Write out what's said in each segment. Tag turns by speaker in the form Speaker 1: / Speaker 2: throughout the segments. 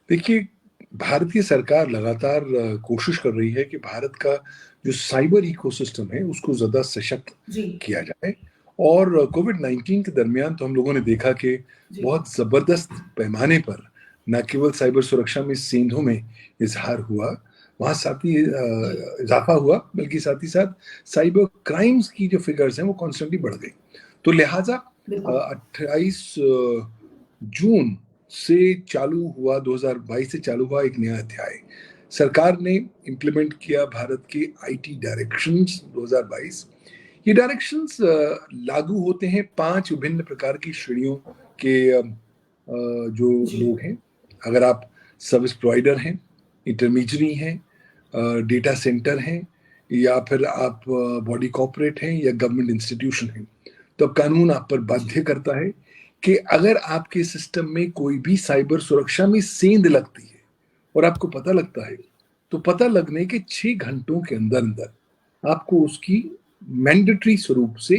Speaker 1: देखिए, भारतीय सरकार लगातार कोशिश कर रही है कि भारत का जो साइबर इकोसिस्टम है उसको ज़्यादा सशक्त
Speaker 2: जी,
Speaker 1: किया जाए। और कोविड-19 के दरमियान तो हम लोगों ने देखा कि
Speaker 2: जी,
Speaker 1: बहुत ज़बरदस्त पैमाने पर न केवल साइबर सुरक्षा में सेंधों में इज़हार हुआ, वहाँ साथ ही
Speaker 2: जी,
Speaker 1: इज़ाफ़ा हुआ, बल्कि साथ ही साथ साइबर क्राइम्स की जो फ़िगर्स हैं वो कॉन्स्टेंटली बढ़ गई। तो लिहाज़ा
Speaker 2: बिल्कुल।
Speaker 1: 28 जून से चालू हुआ 2022 से चालू हुआ एक नया अध्याय। सरकार ने इम्प्लीमेंट किया भारत के आईटी डायरेक्शंस 2022। ये डायरेक्शंस लागू होते हैं 5 विभिन्न प्रकार की श्रेणियों के जो
Speaker 2: जी,
Speaker 1: लोग हैं। अगर आप सर्विस प्रोवाइडर हैं, इंटरमीडियरी हैं, डेटा सेंटर हैं या फिर आप बॉडी कॉर्पोरेट हैं या गवर्नमेंट इंस्टीट्यूशन हैं, तो अब कानून आप पर
Speaker 2: जी,
Speaker 1: बाध्य करता है कि अगर आपके सिस्टम में कोई भी साइबर सुरक्षा में सेंध लगती है और आपको पता लगता है, तो पता लगने के 6 घंटों के अंदर आपको उसकी मैंडेटरी स्वरूप से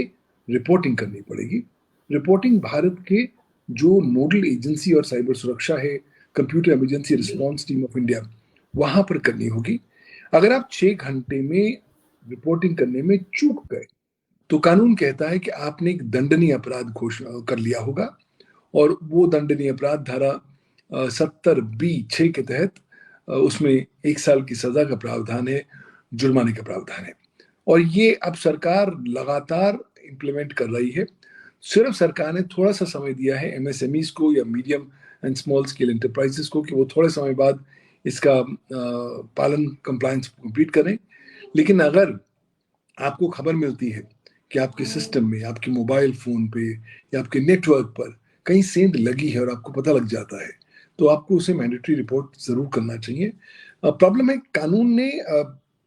Speaker 1: रिपोर्टिंग करनी पड़ेगी। रिपोर्टिंग भारत के जो नोडल एजेंसी और साइबर सुरक्षा है, कंप्यूटर इमरजेंसी
Speaker 2: जी,
Speaker 1: रिस्पांस टीम ऑफ इंडिया, वहां पर करनी होगी। अगर आप 6 घंटे में रिपोर्टिंग करने में चूक गए, तो कानून कहता है कि आपने एक दंडनीय अपराध घोषणा कर लिया होगा और वो दंडनीय अपराध धारा 70B6 के तहत उसमें 1 साल की सजा का प्रावधान है, जुर्माने का प्रावधान है। और ये अब सरकार लगातार इम्प्लीमेंट कर रही है। सिर्फ सरकार ने थोड़ा सा समय दिया है एमएसएमईज को या medium and small scale enterprises को कि वो थोड़े समय बाद इसका पालन कंप्लायंस कंप्लीट करें। लेकिन अगर आपको खबर मिलती है कि आपके सिस्टम में, आपके मोबाइल फ़ोन पे या आपके नेटवर्क पर कहीं सेंध लगी है और आपको पता लग जाता है, तो आपको उसे मैंडेटरी रिपोर्ट ज़रूर करना चाहिए। प्रॉब्लम है कानून ने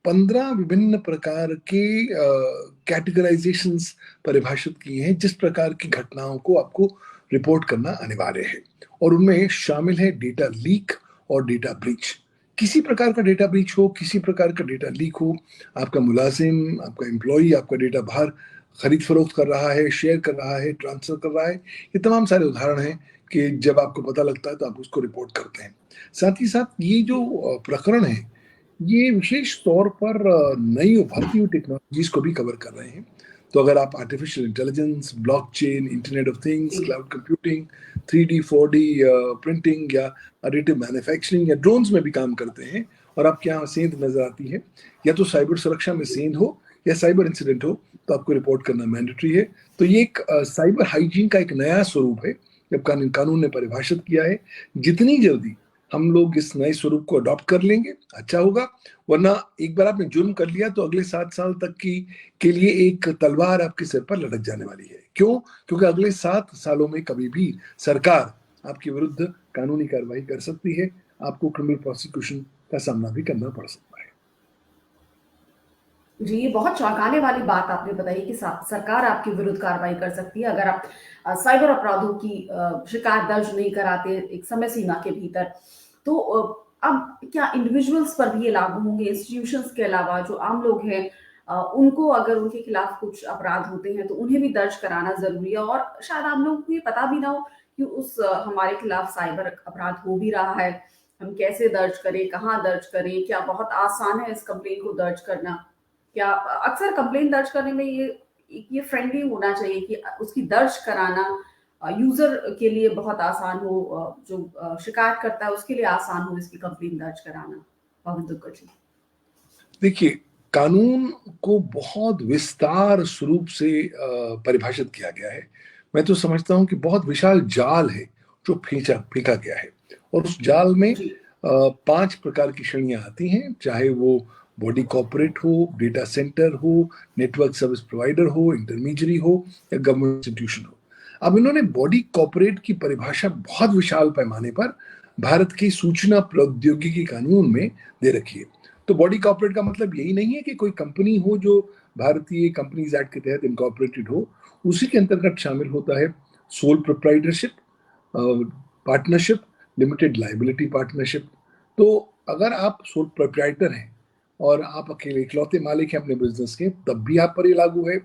Speaker 1: 15 विभिन्न प्रकार के कैटेगराइज़ेशंस परिभाषित किए हैं, जिस प्रकार की घटनाओं को आपको रिपोर्ट करना अनिवार्य है। और उनमें शामिल है डेटा लीक और डेटा ब्रीच। किसी प्रकार का डेटा ब्रीच हो, किसी प्रकार का डेटा लीक हो, आपका मुलाजिम, आपका एम्प्लॉई आपका डेटा बाहर खरीद फरोख्त कर रहा है, शेयर कर रहा है, ट्रांसफर कर रहा है, ये तमाम सारे उदाहरण हैं कि जब आपको पता लगता है तो आप उसको रिपोर्ट करते हैं। साथ ही साथ ये जो
Speaker 2: जी,
Speaker 1: प्रकरण है, ये विशेष तौर पर नई उभरती हुई टेक्नोलॉजीज को भी कवर कर रहे हैं। तो अगर आप artificial intelligence, blockchain, internet of things,
Speaker 2: जी,
Speaker 1: cloud computing, 3D 4D printing या एडिटिव मैन्युफैक्चरिंग या ड्रोन्स में भी काम करते हैं और आपके यहाँ सेंध नजर आती है, या तो साइबर सुरक्षा में सेंध हो या साइबर इंसिडेंट हो, तो आपको रिपोर्ट करना मैंडेटरी है। तो ये एक साइबर हाइजीन का एक नया स्वरूप है जब कानून ने परिभाषित किया है। जितनी जल्दी हम लोग इस नए स्वरूप को अडॉप्ट कर लेंगे अच्छा होगा। वरना एक बार आपने जुर्म कर लिया तो अगले 7 साल तक की के लिए एक तलवार आपके सिर पर लटक जाने वाली है। क्यों? क्योंकि अगले 7 सालों में कभी भी सरकार आपके विरुद्ध कानूनी कार्रवाई कर सकती है। आपको क्रिमिनल प्रोसिक्यूशन का सामना भी करना पड़ सकता है।
Speaker 2: जी, ये बहुत चौंकाने वाली बात आपने बताई कि सरकार आपके विरुद्ध कार्रवाई कर सकती है अगर आप साइबर अपराधों की शिकायत दर्ज नहीं कराते एक समय सीमा के भीतर। तो अब क्या इंडिविजुअल्स पर भी ये लागू होंगे, इंस्टीट्यूशंस के अलावा जो आम लोग हैं उनको अगर उनके खिलाफ कुछ अपराध होते हैं तो उन्हें भी दर्ज कराना ज़रूरी है और शायद आम लोगों को ये पता भी ना हो कि हमारे खिलाफ साइबर अपराध हो भी रहा है। हम कैसे दर्ज करें, कहाँ दर्ज करें? क्या बहुत आसान है इस कंप्लेंट को दर्ज करना? क्या अक्सर कंप्लेंट दर्ज करने में ये फ्रेंडली होना चाहिए कि उसकी दर्ज कराना यूजर के लिए बहुत आसान हो, जो शिकायत करता है उसके लिए आसान हो इसकी कंप्लेंट दर्ज कराना। पवन दुग्गल जी।
Speaker 1: देखिए, कानून को बहुत विस्तार स्वरूप से परिभाषित किया गया है। मैं तो समझता हूँ कि बहुत विशाल जाल है जो फेंका गया है। और उस जाल में
Speaker 2: जी,
Speaker 1: 5 प्रकार की श्रेणियां आती हैं, चाहे वो बॉडी कॉर्पोरेट हो, डेटा सेंटर हो, नेटवर्क सर्विस प्रोवाइडर हो, इंटरमीडियरी हो या गवर्नमेंट इंस्टीट्यूशन हो। अब इन्होंने बॉडी कॉर्पोरेट की परिभाषा बहुत विशाल पैमाने पर भारत की सूचना प्रौद्योगिकी कानून में दे रखी है। तो बॉडी कॉर्पोरेट का मतलब यही नहीं है कि कोई कंपनी हो जो भारतीय कंपनीज एक्ट के तहत इनकॉर्पोरेटेड हो। उसी के अंतर्गत शामिल होता है sole proprietorship, partnership, limited liability partnership. तो अगर आप सोल प्रोप्राइटर हैं और आप अकेले इकलौते मालिक हैं अपने बिजनेस के, तब भी आप पर ये लागू है।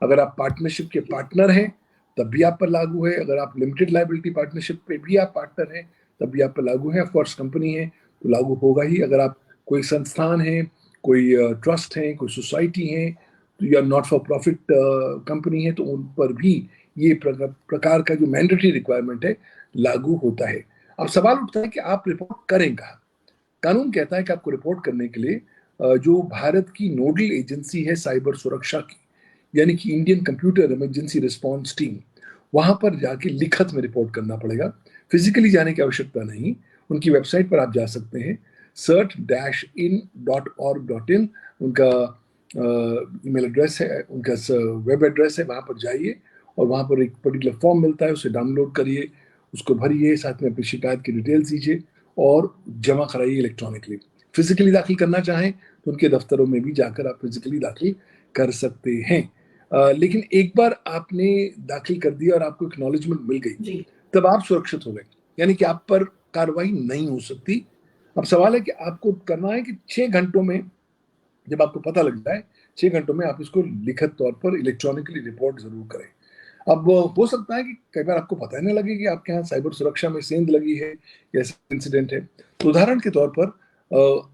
Speaker 1: अगर आप पार्टनरशिप के पार्टनर हैं, तब भी आप पर लागू है। अगर आप लिमिटेड लाइबिलिटी पार्टनरशिप पे भी आप पार्टनर हैं, तब भी आप पर लागू है। ऑफकोर्स कंपनी है तो लागू होगा ही। अगर आप कोई संस्थान है, कोई ट्रस्ट है, कोई सोसाइटी है, तो या नॉट फॉर प्रॉफिट कंपनी है, तो उन पर भी ये प्रकार का जो मैंडेटरी रिक्वायरमेंट है लागू होता है। अब सवाल उठता है कि आप रिपोर्ट करें कहाँ। कानून कहता है कि आपको रिपोर्ट करने के लिए जो भारत की नोडल एजेंसी है साइबर सुरक्षा की, यानी कि Indian computer emergency response team, वहां पर जाके लिखत में रिपोर्ट करना पड़ेगा। फिजिकली जाने की आवश्यकता नहीं। उनकी वेबसाइट पर आप जा सकते हैं, cert-in.org.in उनका ईमेल एड्रेस है, उनका वेब एड्रेस है। वहां पर जाइए और वहां पर एक पर्टिकुलर फॉर्म मिलता है, उसे डाउनलोड करिए, उसको भरिए, साथ में अपनी शिकायत की डिटेल्स दीजिए और जमा कराइए इलेक्ट्रॉनिकली। फिजिकली दाखिल करना चाहें तो उनके दफ्तरों में भी जाकर आप फिजिकली दाखिल कर सकते हैं। लेकिन एक बार आपने दाखिल कर दिया और आपको एक्नॉलेजमेंट मिल गई,
Speaker 2: जी।
Speaker 1: तब आप सुरक्षित हो गए, यानी कि आप पर कार्रवाई नहीं हो सकती। अब सवाल है कि आपको करना है कि 6 घंटों में, जब आपको पता लग जाए, 6 घंटों में आप इसको लिखित तौर पर इलेक्ट्रॉनिकली रिपोर्ट जरूर करें। अब हो सकता है कि कई बार आपको पता ही नहीं लगे कि आपके यहाँ साइबर सुरक्षा में सेंध लगी है या ऐसा इंसिडेंट है। तो उदाहरण के तौर पर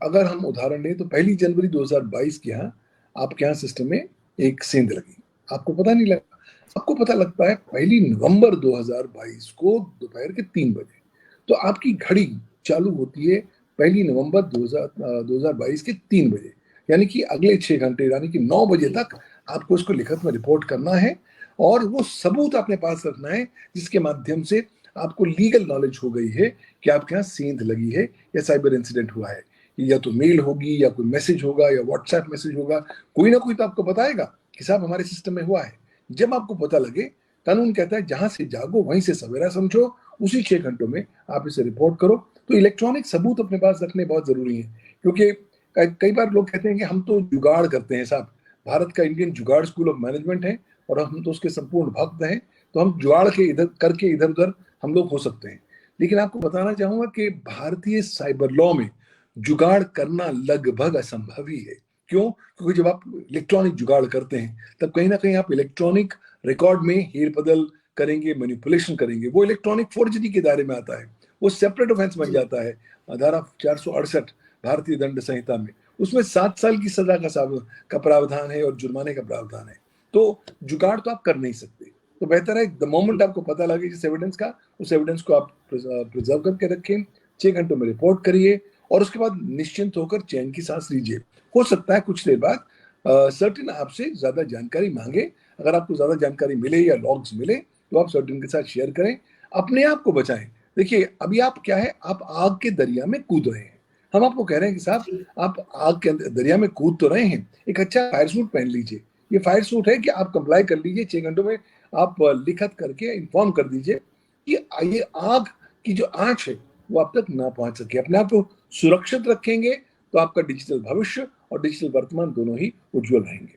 Speaker 1: अगर हम उदाहरण लें तो 1 जनवरी 2022 के यहाँ आपके यहाँ सिस्टम में एक सेंध लगी, आपको पता नहीं लगा। आपको पता लगता है 1 नवंबर 2022 को दोपहर के 3 बजे। तो आपकी घड़ी चालू होती है 1 नवंबर 2022 के 3 बजे, यानी कि अगले 6 घंटे, यानी कि 9 बजे तक आपको इसको लिखित में रिपोर्ट करना है। और वो सबूत अपने पास रखना है जिसके माध्यम से आपको लीगल नॉलेज हो गई है कि आपके यहाँ सेंध लगी है या साइबर इंसिडेंट हुआ है। या तो मेल होगी, या कोई मैसेज होगा, या व्हाट्सएप मैसेज होगा, कोई ना कोई तो आपको बताएगा कि साहब हमारे सिस्टम में हुआ है। जब आपको पता लगे, कानून कहता है जहां से जागो वहीं से सवेरा समझो, उसी 6 घंटों में आप इसे रिपोर्ट करो। तो इलेक्ट्रॉनिक सबूत अपने पास रखने बहुत जरूरी है, क्योंकि कई बार लोग कहते हैं कि हम तो जुगाड़ करते हैं। साहब, भारत का इंडियन जुगाड़ स्कूल ऑफ मैनेजमेंट है और हम तो उसके संपूर्ण भक्त हैं, तो हम जुगाड़ के इधर करके इधर उधर हम लोग हो सकते हैं। लेकिन आपको बताना चाहूंगा कि भारतीय साइबर लॉ में जुगाड़ करना लगभग असंभव ही है। क्यों? क्योंकि जब आप इलेक्ट्रॉनिक जुगाड़ करते हैं तब कहीं ना कहीं आप इलेक्ट्रॉनिक रिकॉर्ड में हेर बदल करेंगे, मैनिपुलेशन करेंगे, वो इलेक्ट्रॉनिक फोर्जरी के दायरे में आता है, वो सेपरेट ऑफेंस बन जाता है। धारा 468 भारतीय दंड संहिता में, उसमें 7 साल की सजा का प्रावधान है और जुर्माने का प्रावधान है। तो जुगाड़ तो आप कर नहीं सकते। तो बेहतर है द मोमेंट आपको पता लगे जिस एविडेंस का, उस एविडेंस को आप प्रिजर्व करके रखें, 6 घंटों में रिपोर्ट करिए और उसके बाद निश्चिंत होकर चैन की सांस लीजिए। हो सकता है कुछ देर बाद सर्टिन आपसे ज्यादा जानकारी मांगे। अगर आपको ज्यादा जानकारी मिले या लॉग्स मिले तो आप सर्टिन के साथ शेयर करें, अपने आप को बचाएं। देखिए, अभी आप क्या है, आप आग के दरिया में कूद रहे हैं। हम आपको कह रहे हैं कि साहब आप आग के दरिया में कूद तो रहे हैं, एक अच्छा फायर सूट पहन लीजिए। ये फायर सूट है कि आप कंप्लाई कर लीजिए, 6 घंटों में आप लिखत करके इन्फॉर्म कर दीजिए कि ये आग की जो आंच है वो आप तक ना पहुंच सके। अपने आप को सुरक्षित रखेंगे तो आपका डिजिटल भविष्य और डिजिटल वर्तमान दोनों ही उज्जवल रहेंगे।